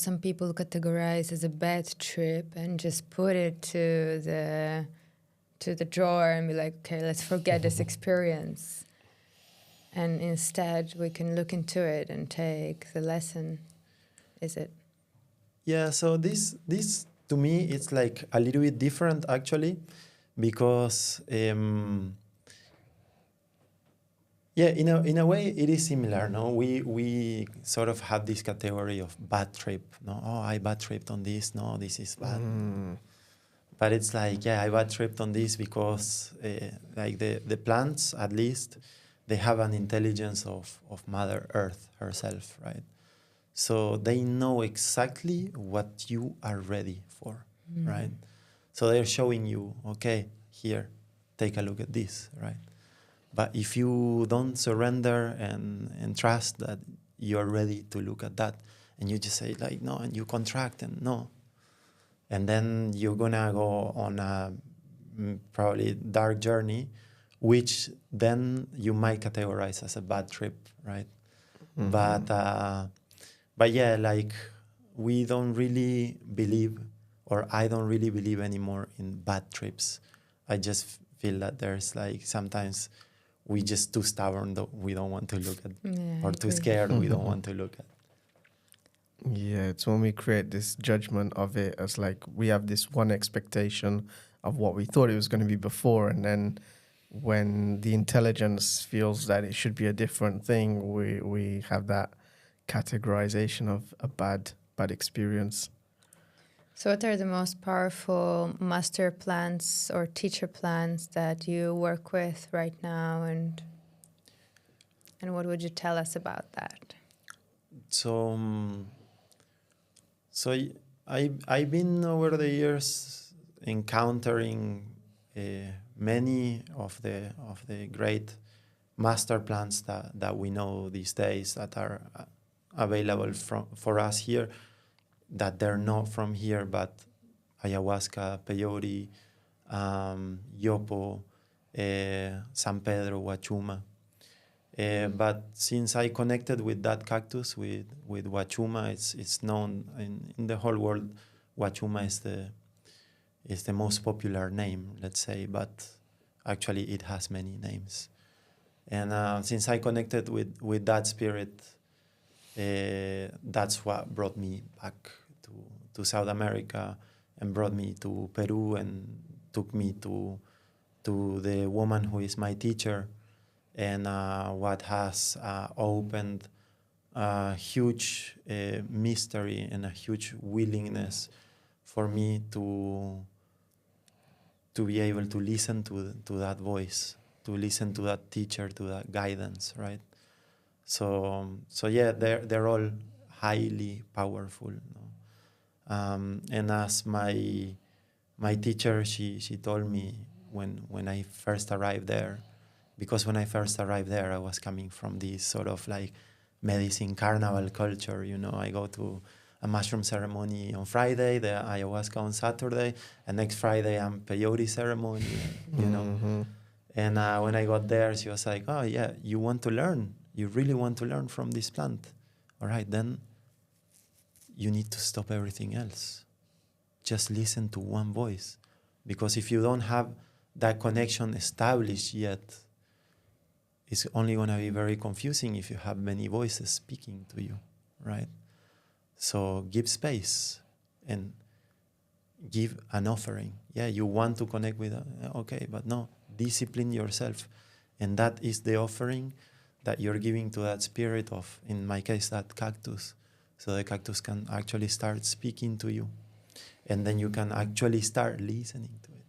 some people categorize as a bad trip and just put it to the drawer and be like, okay, let's forget this experience. And instead, we can look into it and take the lesson. Is it? Yeah, so this to me, it's like a little bit different, actually, because, yeah, in a way, it is similar, no? We sort of have this category of bad trip, no? Oh, I bad tripped on this, no, this is bad. But it's like, yeah, I bad tripped on this because, like, the plants, at least, they have an intelligence of Mother Earth herself, right? So they know exactly what you are ready for, right? So they're showing you, okay, here, take a look at this, right? But if you don't surrender and trust that you're ready to look at that, and you just say like, no, and you contract and no, and then you're gonna go on a probably dark journey, which then you might categorize as a bad trip, right? But yeah, like we don't really believe, or I don't really believe anymore in bad trips. I just feel that there's like sometimes we just too stubborn that we don't want to look at, or too scared we don't want to look at. Yeah, it's when we create this judgment of it as like we have this one expectation of what we thought it was going to be before, and then when the intelligence feels that it should be a different thing, we have that categorization of a bad experience. So what are the most powerful master plans or teacher plans that you work with right now, and what would you tell us about that? So I've been over the years encountering many of the great master plans that we know these days that are available for us here, that they're not from here, but ayahuasca, peyote, yopo, San Pedro, Huachuma. But since I connected with that cactus, with Huachuma, it's known in the whole world. Huachuma is the most popular name, let's say, but actually it has many names. And since I connected with that spirit, that's what brought me back to South America and brought me to Peru and took me to the woman who is my teacher, and what has opened a huge mystery and a huge willingness for me to be able to listen to that voice, to listen to that teacher, to that guidance, right? So yeah, they're all highly powerful. No? And as my teacher, she told me when I first arrived there, because when I first arrived there, I was coming from this sort of like medicine carnival culture. You know, I go to a mushroom ceremony on Friday, the ayahuasca on Saturday, and next Friday I'm peyote ceremony, you know. And when I got there, she was like, oh yeah, you want to learn. You really want to learn from this plant. All right, then you need to stop everything else. Just listen to one voice. Because if you don't have that connection established yet, it's only going to be very confusing if you have many voices speaking to you, right? So give space and give an offering. Yeah, you want to connect with, okay, but no, discipline yourself. And that is the offering that you're giving to that spirit of, in my case, that cactus. So the cactus can actually start speaking to you. And then you can actually start listening to it.